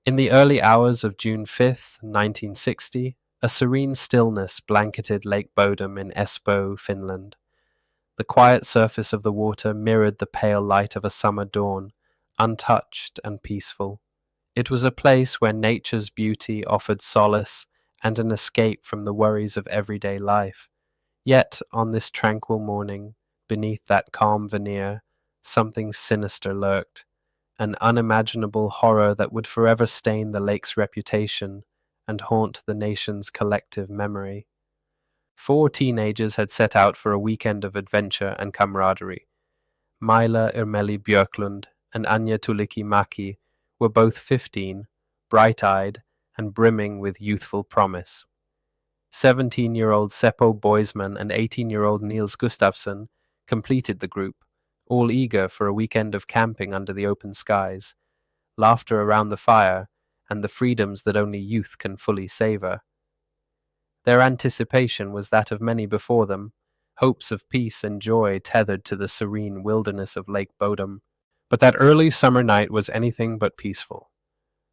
In the early hours of June 5th, 1960, a serene stillness blanketed Lake Bodom in Espoo, Finland. The quiet surface of the water mirrored the pale light of a summer dawn, untouched and peaceful. It was a place where nature's beauty offered solace and an escape from the worries of everyday life. Yet, on this tranquil morning, beneath that calm veneer, something sinister lurked, an unimaginable horror that would forever stain the lake's reputation and haunt the nation's collective memory. Four teenagers had set out for a weekend of adventure and camaraderie. Maila Irmeli Björklund and Anja Tulikki-Maki were both 15, bright-eyed, and brimming with youthful promise. 17-year-old Seppo Boisman and 18-year-old Niels Gustafsson completed the group, all eager for a weekend of camping under the open skies, laughter around the fire, and the freedoms that only youth can fully savor. Their anticipation was that of many before them, hopes of peace and joy tethered to the serene wilderness of Lake Bodom. But that early summer night was anything but peaceful.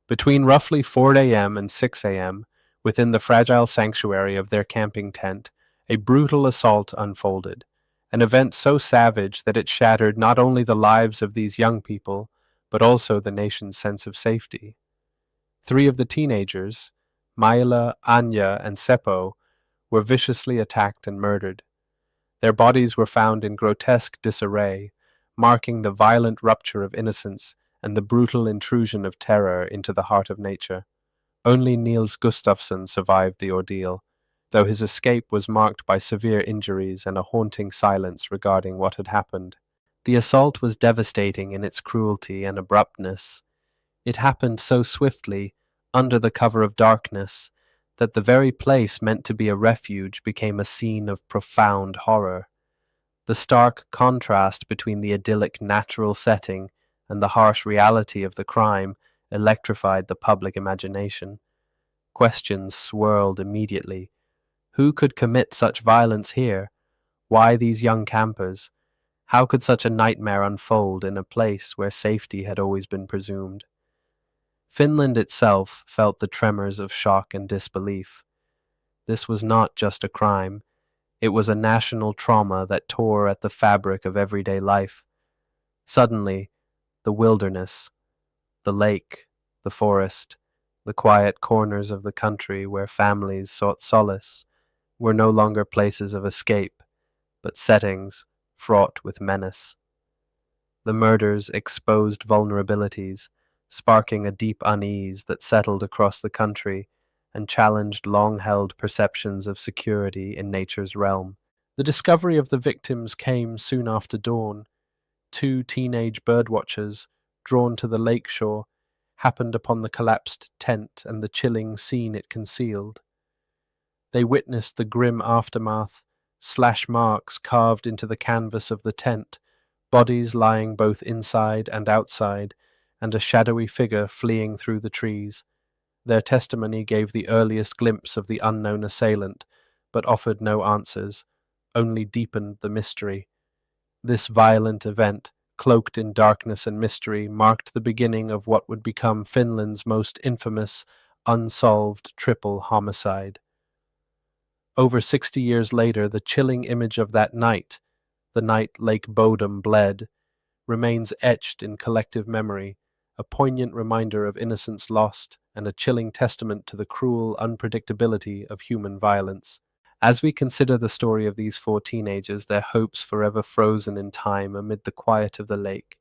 Between roughly 4 a.m. and 6 a.m., within the fragile sanctuary of their camping tent, a brutal assault unfolded, an event so savage that it shattered not only the lives of these young people, but also the nation's sense of safety. 3 of the teenagers, Maila, Anja, and Seppo, were viciously attacked and murdered. Their bodies were found in grotesque disarray, marking the violent rupture of innocence and the brutal intrusion of terror into the heart of nature. Only Niels Gustafsson survived the ordeal, though his escape was marked by severe injuries and a haunting silence regarding what had happened. The assault was devastating in its cruelty and abruptness. It happened so swiftly, under the cover of darkness, that the very place meant to be a refuge became a scene of profound horror. The stark contrast between the idyllic natural setting and the harsh reality of the crime electrified the public imagination. Questions swirled immediately. Who could commit such violence here? Why these young campers? How could such a nightmare unfold in a place where safety had always been presumed? Finland itself felt the tremors of shock and disbelief. This was not just a crime. It was a national trauma that tore at the fabric of everyday life. Suddenly, the wilderness, the lake, the forest, the quiet corners of the country where families sought solace, were no longer places of escape, but settings fraught with menace. The murders exposed vulnerabilities, sparking a deep unease that settled across the country and challenged long-held perceptions of security in nature's realm. The discovery of the victims came soon after dawn. 2 teenage birdwatchers, drawn to the lakeshore, happened upon the collapsed tent and the chilling scene it concealed. They witnessed the grim aftermath, slash marks carved into the canvas of the tent, bodies lying both inside and outside, and a shadowy figure fleeing through the trees. Their testimony gave the earliest glimpse of the unknown assailant, but offered no answers, only deepened the mystery. This violent event, cloaked in darkness and mystery, marked the beginning of what would become Finland's most infamous, unsolved triple homicide. Over 60 years later, the chilling image of that night, the night Lake Bodom bled, remains etched in collective memory, a poignant reminder of innocence lost and a chilling testament to the cruel unpredictability of human violence. As we consider the story of these 4 teenagers, their hopes forever frozen in time amid the quiet of the lake,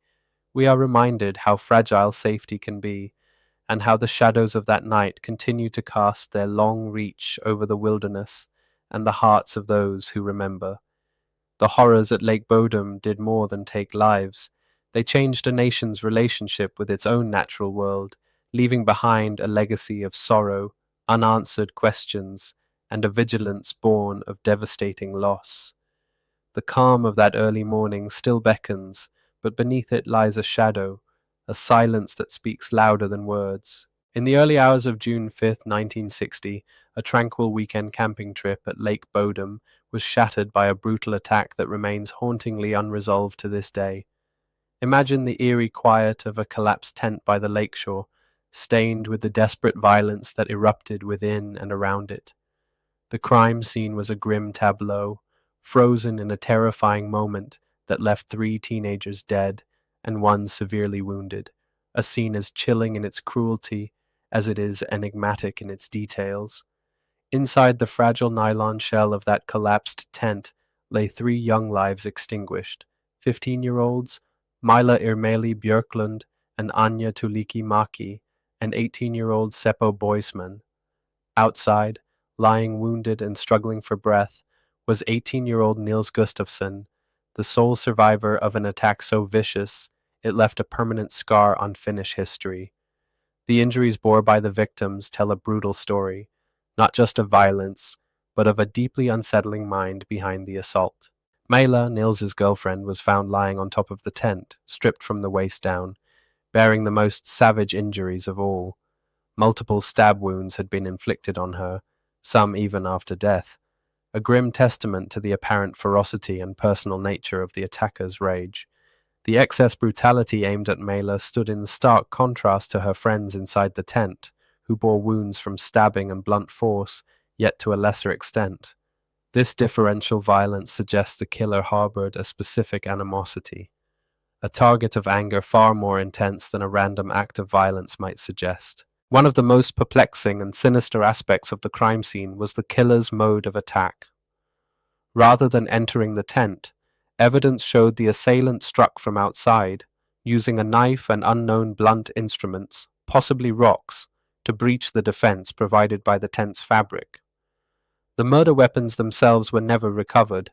we are reminded how fragile safety can be, and how the shadows of that night continue to cast their long reach over the wilderness and the hearts of those who remember. The horrors at Lake Bodom did more than take lives. They changed a nation's relationship with its own natural world, leaving behind a legacy of sorrow, unanswered questions, and a vigilance born of devastating loss. The calm of that early morning still beckons, but beneath it lies a shadow, a silence that speaks louder than words. In the early hours of June 5th, 1960, a tranquil weekend camping trip at Lake Bodom was shattered by a brutal attack that remains hauntingly unresolved to this day. Imagine the eerie quiet of a collapsed tent by the lakeshore, stained with the desperate violence that erupted within and around it. The crime scene was a grim tableau, frozen in a terrifying moment that left 3 teenagers dead and 1 severely wounded, a scene as chilling in its cruelty as it is enigmatic in its details. Inside the fragile nylon shell of that collapsed tent lay 3 young lives extinguished, 15-year-olds, Mila Irmeli Björklund and Anja Tuliki-Maki, and 18-year-old Seppo Boisman. Outside, lying wounded and struggling for breath, was 18-year-old Nils Gustafsson, the sole survivor of an attack so vicious it left a permanent scar on Finnish history. The injuries bore by the victims tell a brutal story, not just of violence, but of a deeply unsettling mind behind the assault. Mela, Nils's girlfriend, was found lying on top of the tent, stripped from the waist down, bearing the most savage injuries of all. Multiple stab wounds had been inflicted on her, some even after death, a grim testament to the apparent ferocity and personal nature of the attacker's rage. The excess brutality aimed at Mela stood in stark contrast to her friends inside the tent, who bore wounds from stabbing and blunt force, yet to a lesser extent. This differential violence suggests the killer harbored a specific animosity, a target of anger far more intense than a random act of violence might suggest. One of the most perplexing and sinister aspects of the crime scene was the killer's mode of attack. Rather than entering the tent, evidence showed the assailant struck from outside, using a knife and unknown blunt instruments, possibly rocks, to breach the defense provided by the tent's fabric. The murder weapons themselves were never recovered,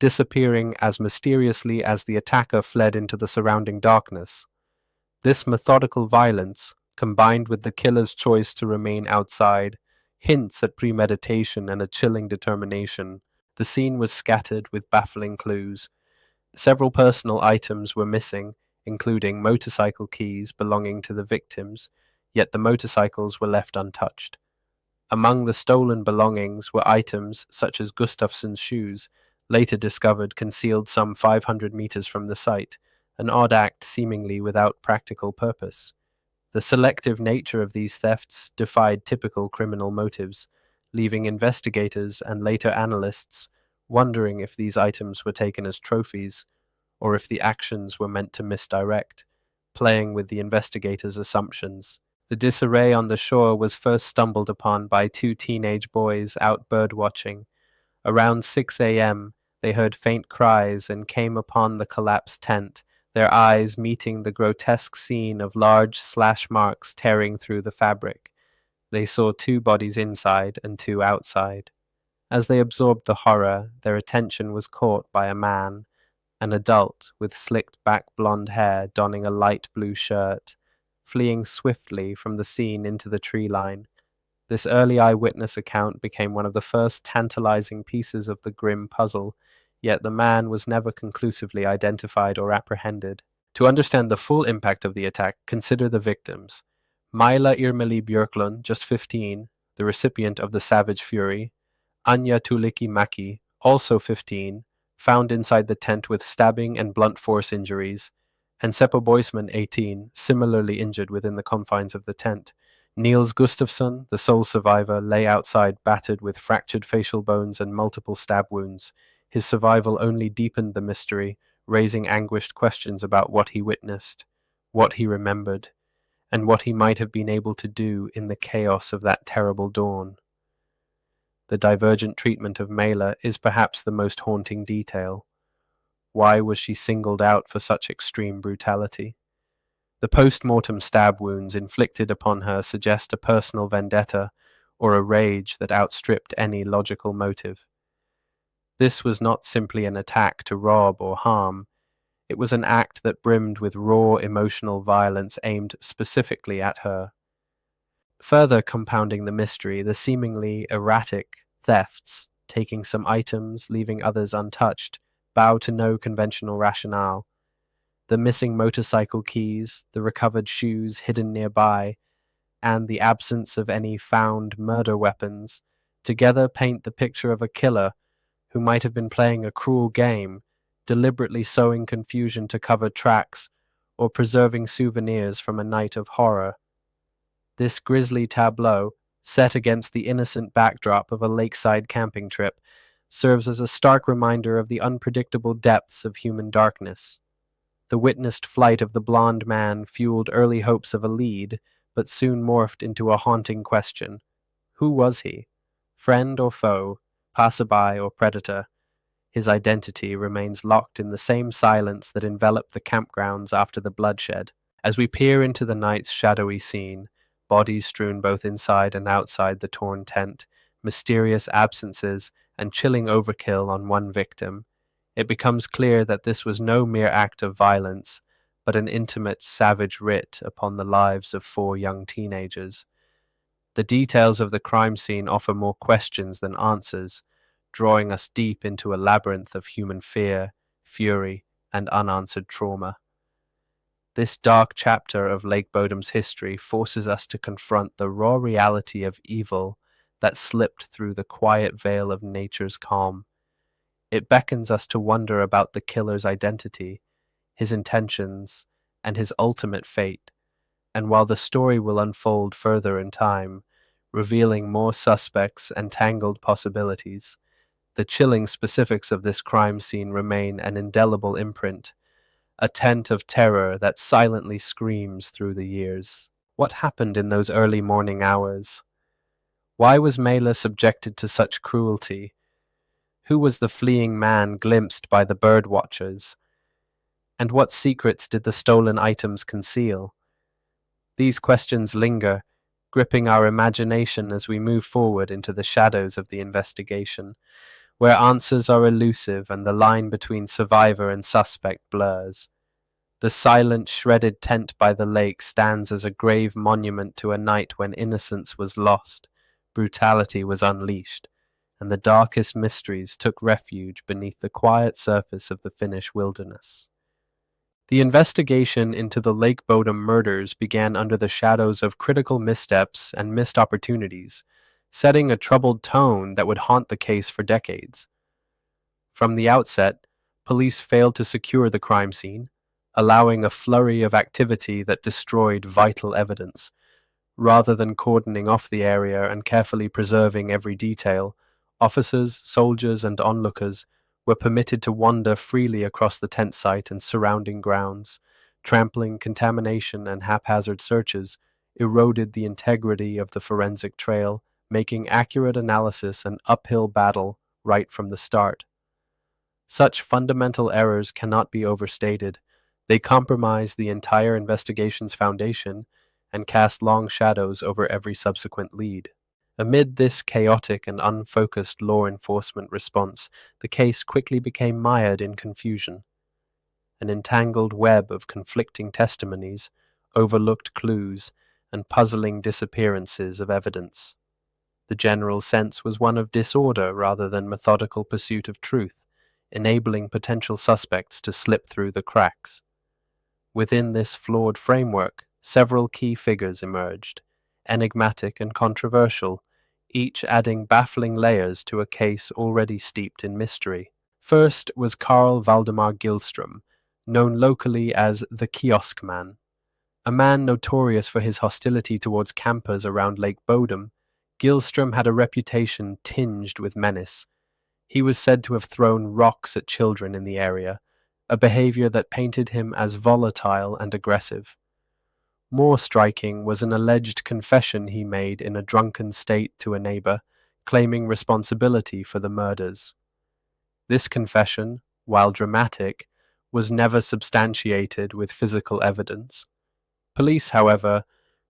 disappearing as mysteriously as the attacker fled into the surrounding darkness. This methodical violence, combined with the killer's choice to remain outside, hints at premeditation and a chilling determination. The scene was scattered with baffling clues. Several personal items were missing, including motorcycle keys belonging to the victims, yet the motorcycles were left untouched. Among the stolen belongings were items such as Gustafsson's shoes, later discovered concealed some 500 meters from the site, an odd act seemingly without practical purpose. The selective nature of these thefts defied typical criminal motives, leaving investigators and later analysts wondering if these items were taken as trophies, or if the actions were meant to misdirect, playing with the investigators' assumptions. The disarray on the shore was first stumbled upon by 2 teenage boys out birdwatching. Around 6 a.m., they heard faint cries and came upon the collapsed tent, their eyes meeting the grotesque scene of large slash marks tearing through the fabric. They saw 2 bodies inside and 2 outside. As they absorbed the horror, their attention was caught by a man, an adult with slicked back blonde hair donning a light blue shirt, fleeing swiftly from the scene into the tree line. This early eyewitness account became one of the first tantalizing pieces of the grim puzzle, yet the man was never conclusively identified or apprehended. To understand the full impact of the attack, consider the victims. Mila Irmeli Björklund, just 15, the recipient of the savage fury; Anja Tuliki-Maki, also 15, found inside the tent with stabbing and blunt force injuries; and Seppo Boisman, 18, similarly injured within the confines of the tent. Nils Gustafsson, the sole survivor, lay outside battered with fractured facial bones and multiple stab wounds. His survival only deepened the mystery, raising anguished questions about what he witnessed, what he remembered, and what he might have been able to do in the chaos of that terrible dawn. The divergent treatment of Mela is perhaps the most haunting detail. Why was she singled out for such extreme brutality? The post-mortem stab wounds inflicted upon her suggest a personal vendetta or a rage that outstripped any logical motive. This was not simply an attack to rob or harm. It was an act that brimmed with raw emotional violence aimed specifically at her. Further compounding the mystery, the seemingly erratic thefts, taking some items, leaving others untouched, bow to no conventional rationale. The missing motorcycle keys, the recovered shoes hidden nearby, and the absence of any found murder weapons, together paint the picture of a killer who might have been playing a cruel game, deliberately sowing confusion to cover tracks, or preserving souvenirs from a night of horror. This grisly tableau, set against the innocent backdrop of a lakeside camping trip, serves as a stark reminder of the unpredictable depths of human darkness. The witnessed flight of the blond man fueled early hopes of a lead, but soon morphed into a haunting question. Who was he? Friend or foe? Passerby or predator? His identity remains locked in the same silence that enveloped the campgrounds after the bloodshed. As we peer into the night's shadowy scene, bodies strewn both inside and outside the torn tent, mysterious absences, and chilling overkill on one victim, it becomes clear that this was no mere act of violence, but an intimate, savage writ upon the lives of 4 young teenagers. The details of the crime scene offer more questions than answers, drawing us deep into a labyrinth of human fear, fury, and unanswered trauma. This dark chapter of Lake Bodom's history forces us to confront the raw reality of evil that slipped through the quiet veil of nature's calm. It beckons us to wonder about the killer's identity, his intentions, and his ultimate fate. And while the story will unfold further in time, revealing more suspects and tangled possibilities, the chilling specifics of this crime scene remain an indelible imprint, a tent of terror that silently screams through the years. What happened in those early morning hours? Why was Mela subjected to such cruelty? Who was the fleeing man glimpsed by the bird watchers? And what secrets did the stolen items conceal? These questions linger, gripping our imagination as we move forward into the shadows of the investigation, where answers are elusive and the line between survivor and suspect blurs. The silent, shredded tent by the lake stands as a grave monument to a night when innocence was lost, brutality was unleashed, and the darkest mysteries took refuge beneath the quiet surface of the Finnish wilderness. The investigation into the Lake Bodom murders began under the shadows of critical missteps and missed opportunities, setting a troubled tone that would haunt the case for decades. From the outset, police failed to secure the crime scene, allowing a flurry of activity that destroyed vital evidence. Rather than cordoning off the area and carefully preserving every detail, officers, soldiers, and onlookers were permitted to wander freely across the tent site and surrounding grounds. Trampling, contamination, and haphazard searches eroded the integrity of the forensic trail, making accurate analysis an uphill battle right from the start. Such fundamental errors cannot be overstated. They compromise the entire investigation's foundation and cast long shadows over every subsequent lead. Amid this chaotic and unfocused law enforcement response, the case quickly became mired in confusion. An entangled web of conflicting testimonies, overlooked clues, and puzzling disappearances of evidence. The general sense was one of disorder rather than methodical pursuit of truth, enabling potential suspects to slip through the cracks. Within this flawed framework, several key figures emerged, enigmatic and controversial, each adding baffling layers to a case already steeped in mystery. First was Carl Valdemar Gillström, known locally as the Kiosk Man. A man notorious for his hostility towards campers around Lake Bodom, Gillström had a reputation tinged with menace. He was said to have thrown rocks at children in the area, a behavior that painted him as volatile and aggressive. More striking was an alleged confession he made in a drunken state to a neighbor, claiming responsibility for the murders. This confession, while dramatic, was never substantiated with physical evidence. Police, however,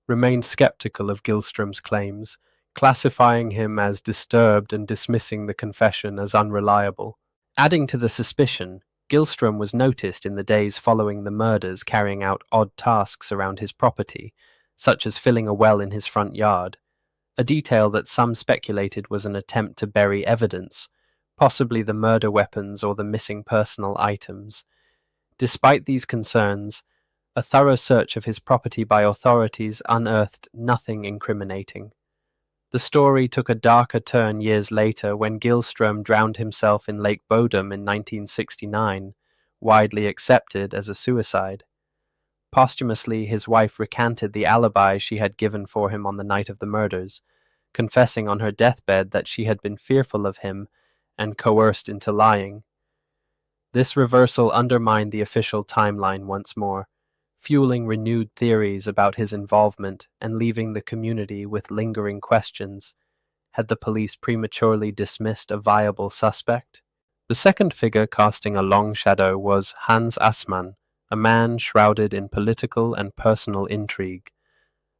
remained skeptical of Gillström's claims, classifying him as disturbed and dismissing the confession as unreliable. Adding to the suspicion, Gillström was noticed in the days following the murders carrying out odd tasks around his property, such as filling a well in his front yard, a detail that some speculated was an attempt to bury evidence, possibly the murder weapons or the missing personal items. Despite these concerns, a thorough search of his property by authorities unearthed nothing incriminating. The story took a darker turn years later when Gillström drowned himself in Lake Bodom in 1969, widely accepted as a suicide. Posthumously, his wife recanted the alibi she had given for him on the night of the murders, confessing on her deathbed that she had been fearful of him and coerced into lying. This reversal undermined the official timeline once more, fueling renewed theories about his involvement and leaving the community with lingering questions. Had the police prematurely dismissed a viable suspect? The second figure casting a long shadow was Hans Assmann, a man shrouded in political and personal intrigue.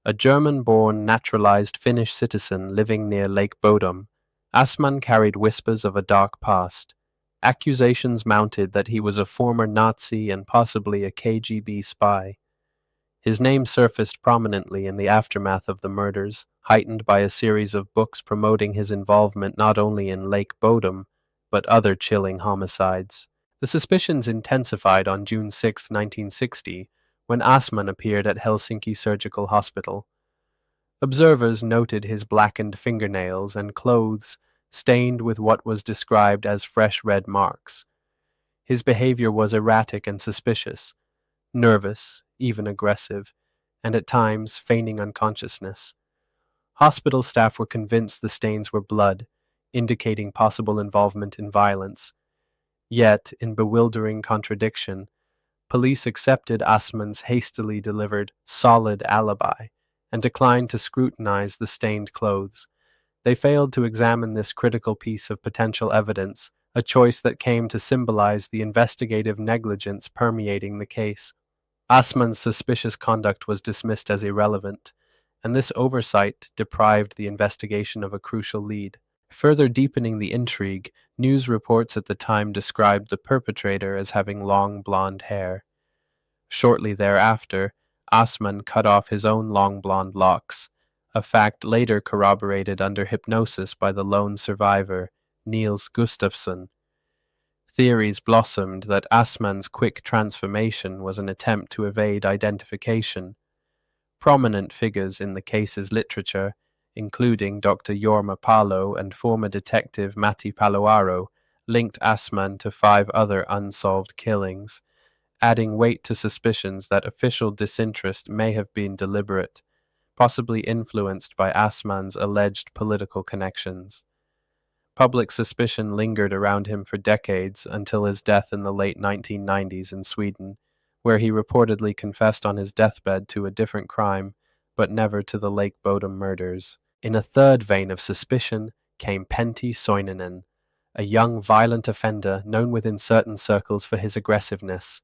A German-born, naturalized Finnish citizen living near Lake Bodom, Assmann carried whispers of a dark past. Accusations mounted that he was a former Nazi and possibly a KGB spy. His name surfaced prominently in the aftermath of the murders, heightened by a series of books promoting his involvement not only in Lake Bodom, but other chilling homicides. The suspicions intensified on June 6, 1960, when Assmann appeared at Helsinki Surgical Hospital. Observers noted his blackened fingernails and clothes stained with what was described as fresh red marks. His behavior was erratic and suspicious, nervous, even aggressive, and at times feigning unconsciousness. Hospital staff were convinced the stains were blood, indicating possible involvement in violence. Yet, in bewildering contradiction, police accepted Assmann's hastily delivered solid alibi and declined to scrutinize the stained clothes. They failed to examine this critical piece of potential evidence, a choice that came to symbolize the investigative negligence permeating the case. Assmann's suspicious conduct was dismissed as irrelevant, and this oversight deprived the investigation of a crucial lead. Further deepening the intrigue, news reports at the time described the perpetrator as having long blonde hair. Shortly thereafter, Assmann cut off his own long blonde locks, a fact later corroborated under hypnosis by the lone survivor, Niels Gustafsson. Theories blossomed that Assmann's quick transformation was an attempt to evade identification. Prominent figures in the case's literature, including Dr. Jorma Palo and former detective Matti Paloaro, linked Assmann to 5 other unsolved killings, adding weight to suspicions that official disinterest may have been deliberate, possibly influenced by Assmann's alleged political connections. Public suspicion lingered around him for decades until his death in the late 1990s in Sweden, where he reportedly confessed on his deathbed to a different crime, but never to the Lake Bodom murders. In a third vein of suspicion came Pentti Soininen, a young violent offender known within certain circles for his aggressiveness.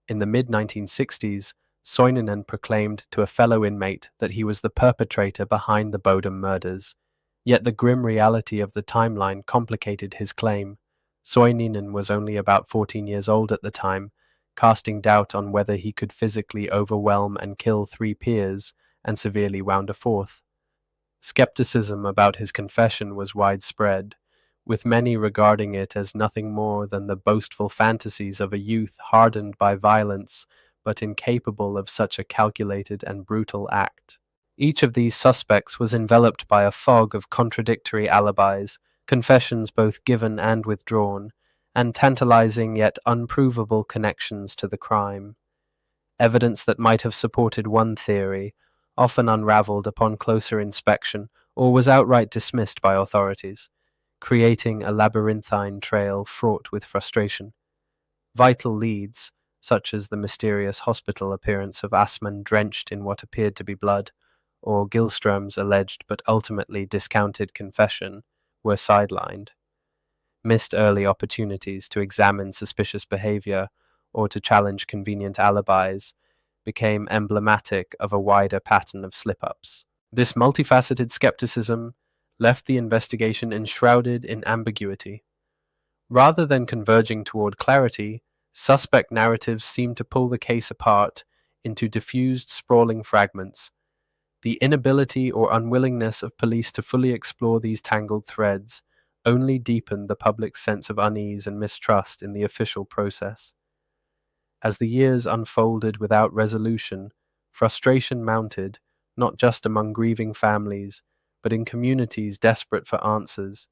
In the mid-1960s, Soininen proclaimed to a fellow inmate that he was the perpetrator behind the Bodum murders. Yet the grim reality of the timeline complicated his claim. Soininen was only about 14 years old at the time, casting doubt on whether he could physically overwhelm and kill 3 peers and severely wound a 4th. Skepticism about his confession was widespread, with many regarding it as nothing more than the boastful fantasies of a youth hardened by violence but incapable of such a calculated and brutal act. Each of these suspects was enveloped by a fog of contradictory alibis, confessions both given and withdrawn, and tantalizing yet unprovable connections to the crime. Evidence that might have supported one theory, often unraveled upon closer inspection, or was outright dismissed by authorities, creating a labyrinthine trail fraught with frustration. Vital leads, such as the mysterious hospital appearance of Assmann drenched in what appeared to be blood, or Gillström's alleged but ultimately discounted confession, were sidelined. Missed early opportunities to examine suspicious behavior or to challenge convenient alibis became emblematic of a wider pattern of slip-ups. This multifaceted skepticism left the investigation enshrouded in ambiguity. Rather than converging toward clarity, suspect narratives seemed to pull the case apart into diffused, sprawling fragments. The inability or unwillingness of police to fully explore these tangled threads only deepened the public's sense of unease and mistrust in the official process. As the years unfolded without resolution, frustration mounted, not just among grieving families, but in communities desperate for answers.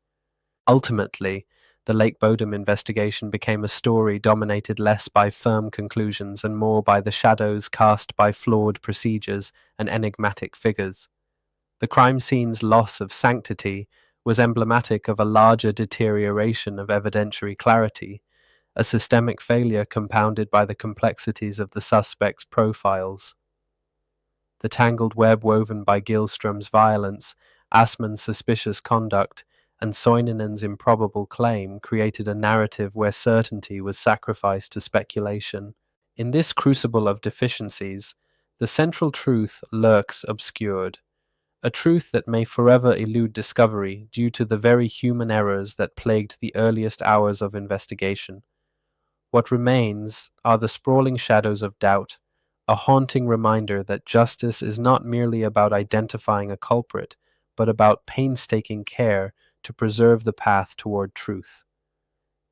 Ultimately, The Lake Bodom investigation became a story dominated less by firm conclusions and more by the shadows cast by flawed procedures and enigmatic figures. The crime scene's loss of sanctity was emblematic of a larger deterioration of evidentiary clarity, a systemic failure compounded by the complexities of the suspects' profiles. The tangled web woven by Gillström's violence, Assmann's suspicious conduct, and Soininen's improbable claim created a narrative where certainty was sacrificed to speculation. In this crucible of deficiencies, the central truth lurks obscured, a truth that may forever elude discovery due to the very human errors that plagued the earliest hours of investigation. What remains are the sprawling shadows of doubt, a haunting reminder that justice is not merely about identifying a culprit, but about painstaking care to preserve the path toward truth.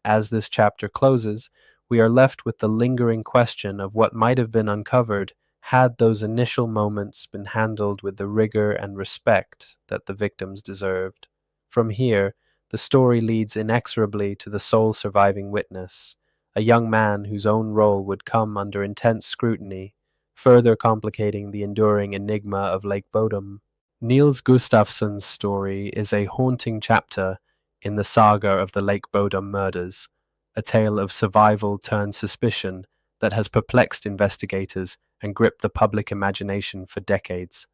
As this chapter closes, we are left with the lingering question of what might have been uncovered had those initial moments been handled with the rigor and respect that the victims deserved. From here, the story leads inexorably to the sole surviving witness, a young man whose own role would come under intense scrutiny, further complicating the enduring enigma of Lake Bodom. Niels Gustafsson's story is a haunting chapter in the saga of the Lake Bodom murders, a tale of survival turned suspicion that has perplexed investigators and gripped the public imagination for decades.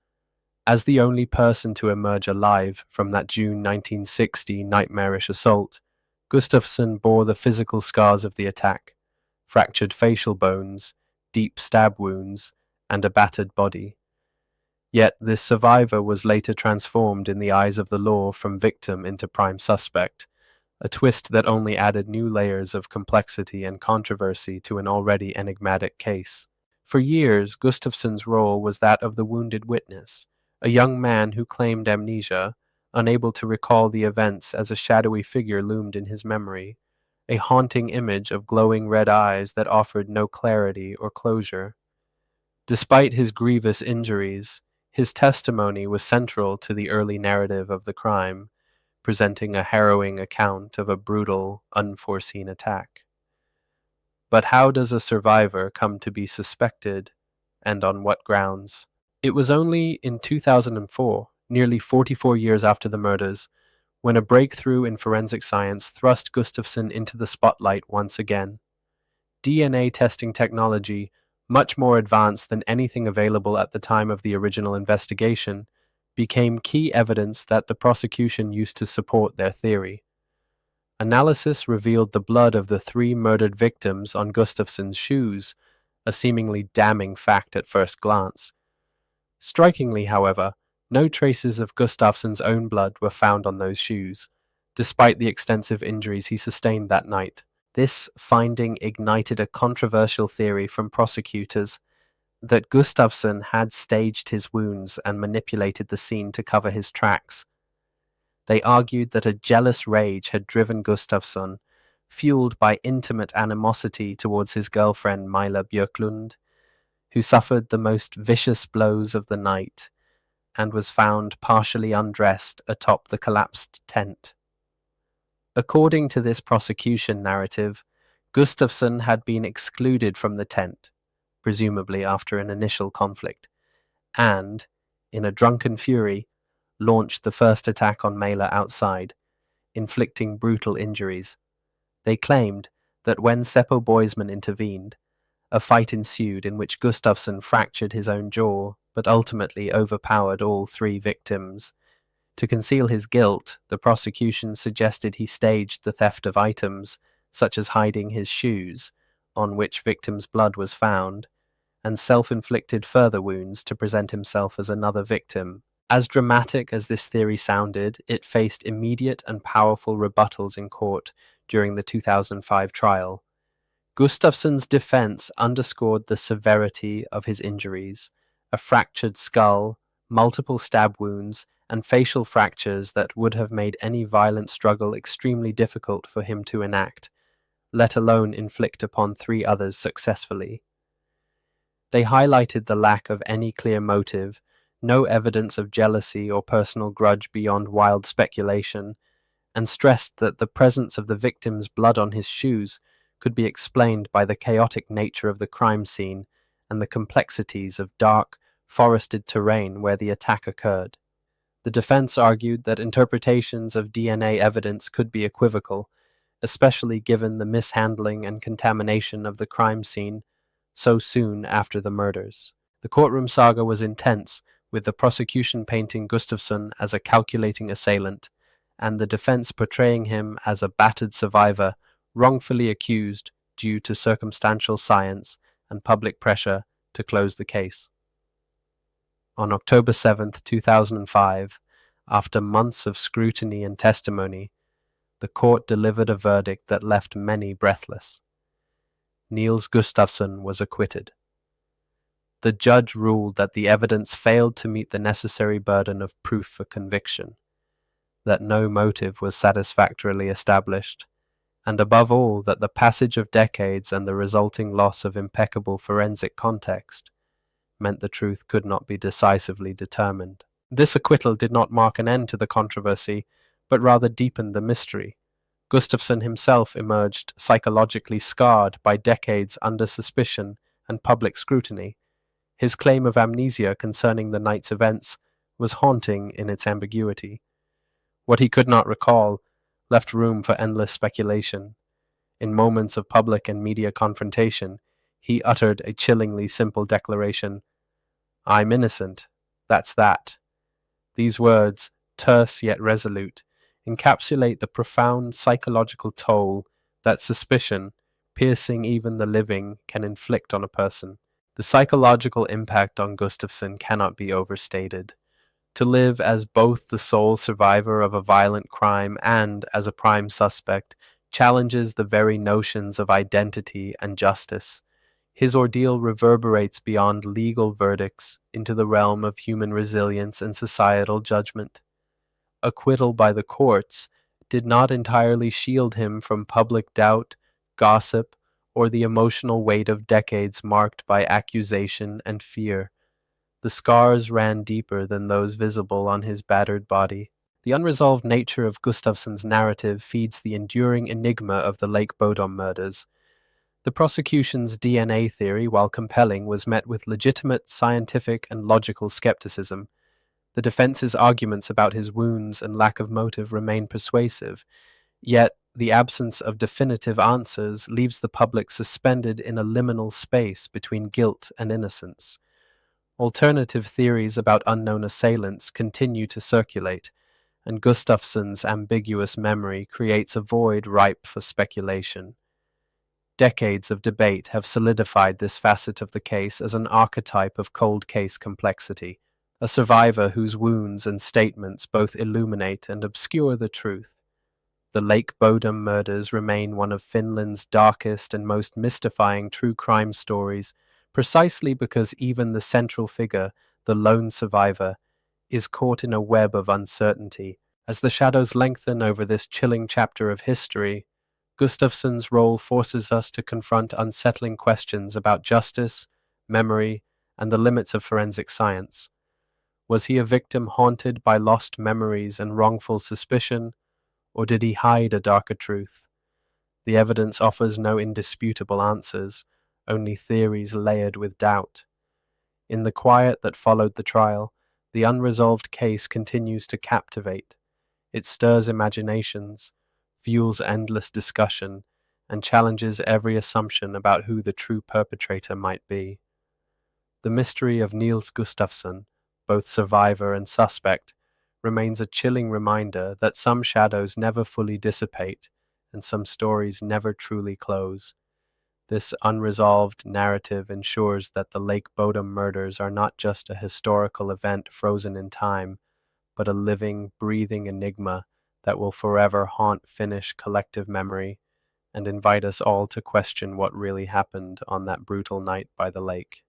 As the only person to emerge alive from that June 1960 nightmarish assault, Gustafsson bore the physical scars of the attack: fractured facial bones, deep stab wounds, and a battered body. Yet this survivor was later transformed in the eyes of the law from victim into prime suspect, a twist that only added new layers of complexity and controversy to an already enigmatic case. For years, Gustafsson's role was that of the wounded witness, a young man who claimed amnesia, unable to recall the events as a shadowy figure loomed in his memory, a haunting image of glowing red eyes that offered no clarity or closure. Despite his grievous injuries, his testimony was central to the early narrative of the crime, presenting a harrowing account of a brutal, unforeseen attack. But how does a survivor come to be suspected, and on what grounds? It was only in 2004, nearly 44 years after the murders, when a breakthrough in forensic science thrust Gustafsson into the spotlight once again. DNA testing technology, much more advanced than anything available at the time of the original investigation, became key evidence that the prosecution used to support their theory. Analysis revealed the blood of the 3 murdered victims on Gustafsson's shoes, a seemingly damning fact at first glance. Strikingly, however, no traces of Gustafsson's own blood were found on those shoes, despite the extensive injuries he sustained that night. This finding ignited a controversial theory from prosecutors that Gustafsson had staged his wounds and manipulated the scene to cover his tracks. They argued that a jealous rage had driven Gustafsson, fueled by intimate animosity towards his girlfriend Mila Björklund, who suffered the most vicious blows of the night and was found partially undressed atop the collapsed tent. According to this prosecution narrative, Gustafsson had been excluded from the tent, presumably after an initial conflict, and, in a drunken fury, launched the first attack on Mela outside, inflicting brutal injuries. They claimed that when Seppo Boisman intervened, a fight ensued in which Gustafsson fractured his own jaw, but ultimately overpowered all 3 victims. To conceal his guilt, the prosecution suggested he staged the theft of items, such as hiding his shoes, on which victims' blood was found, and self-inflicted further wounds to present himself as another victim. As dramatic as this theory sounded, it faced immediate and powerful rebuttals in court during the 2005 trial. Gustafsson's defense underscored the severity of his injuries: a fractured skull, multiple stab wounds, and facial fractures that would have made any violent struggle extremely difficult for him to enact, let alone inflict upon 3 others successfully. They highlighted the lack of any clear motive, no evidence of jealousy or personal grudge beyond wild speculation, and stressed that the presence of the victim's blood on his shoes could be explained by the chaotic nature of the crime scene and the complexities of dark, forested terrain where the attack occurred. The defense argued that interpretations of DNA evidence could be equivocal, especially given the mishandling and contamination of the crime scene so soon after the murders. The courtroom saga was intense, with the prosecution painting Gustafsson as a calculating assailant, and the defense portraying him as a battered survivor wrongfully accused due to circumstantial science and public pressure to close the case. On October 7, 2005, after months of scrutiny and testimony, the court delivered a verdict that left many breathless. Niels Gustafsson was acquitted. The judge ruled that the evidence failed to meet the necessary burden of proof for conviction, that no motive was satisfactorily established, and above all that the passage of decades and the resulting loss of impeccable forensic context meant the truth could not be decisively determined. This acquittal did not mark an end to the controversy, but rather deepened the mystery. Gustafsson himself emerged psychologically scarred by decades under suspicion and public scrutiny. His claim of amnesia concerning the night's events was haunting in its ambiguity. What he could not recall left room for endless speculation. In moments of public and media confrontation, he uttered a chillingly simple declaration, "I'm innocent, that's that." These words, terse yet resolute, encapsulate the profound psychological toll that suspicion, piercing even the living, can inflict on a person. The psychological impact on Gustafsson cannot be overstated. To live as both the sole survivor of a violent crime and as a prime suspect challenges the very notions of identity and justice. His ordeal reverberates beyond legal verdicts into the realm of human resilience and societal judgment. Acquittal by the courts did not entirely shield him from public doubt, gossip, or the emotional weight of decades marked by accusation and fear. The scars ran deeper than those visible on his battered body. The unresolved nature of Gustafsson's narrative feeds the enduring enigma of the Lake Bodom murders. The prosecution's DNA theory, while compelling, was met with legitimate scientific and logical skepticism. The defense's arguments about his wounds and lack of motive remain persuasive, yet the absence of definitive answers leaves the public suspended in a liminal space between guilt and innocence. Alternative theories about unknown assailants continue to circulate, and Gustafsson's ambiguous memory creates a void ripe for speculation. Decades of debate have solidified this facet of the case as an archetype of cold case complexity, a survivor whose wounds and statements both illuminate and obscure the truth. The Lake Bodom murders remain one of Finland's darkest and most mystifying true crime stories, precisely because even the central figure, the lone survivor, is caught in a web of uncertainty. As the shadows lengthen over this chilling chapter of history, Gustafsson's role forces us to confront unsettling questions about justice, memory, and the limits of forensic science. Was he a victim haunted by lost memories and wrongful suspicion, or did he hide a darker truth? The evidence offers no indisputable answers, only theories layered with doubt. In the quiet that followed the trial, the unresolved case continues to captivate. It stirs imaginations, fuels endless discussion, and challenges every assumption about who the true perpetrator might be. The mystery of Niels Gustafsson, both survivor and suspect, remains a chilling reminder that some shadows never fully dissipate and some stories never truly close. This unresolved narrative ensures that the Lake Bodom murders are not just a historical event frozen in time, but a living, breathing enigma that will forever haunt Finnish collective memory and invite us all to question what really happened on that brutal night by the lake.